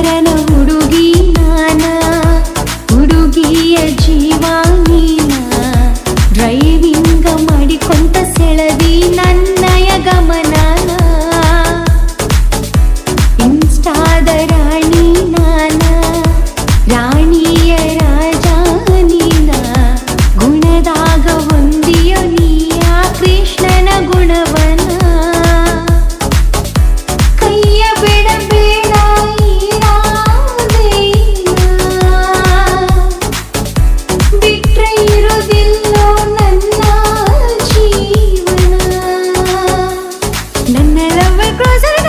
ಶಂಕರನ ಹುಡುಗಿ ನಾನ, ಹುಡುಗಿಯ ಜೀವ ನೀನ. ಡ್ರೈವಿಂಗ ಮಾಡಿಕೊಂತ ಸೆಳದಿ ನನ್ನಯ ಗಮನಾನ. ಇನ್ಸ್ಟಾದ ರಾಣಿ ನಾನ, ರಾಣಿಯ ರಾಜ ನೀನ. ಗುಣದಾಗ ಹೊಂದಿಯ ನೀಯ ಕೃಷ್ಣನ ಗುಣವನ. ಕೈಯ ಬಿಡಬೇಡ ಈ ರಾಧೆಯನ್ನ, ಬಿಟ್ರೆ ಇರುವುದಿಲ್ಲೋ ನನ್ನ ಜೀವನ. ನನ್ನ ಲವ್ ಕ್ಲೋಸರ್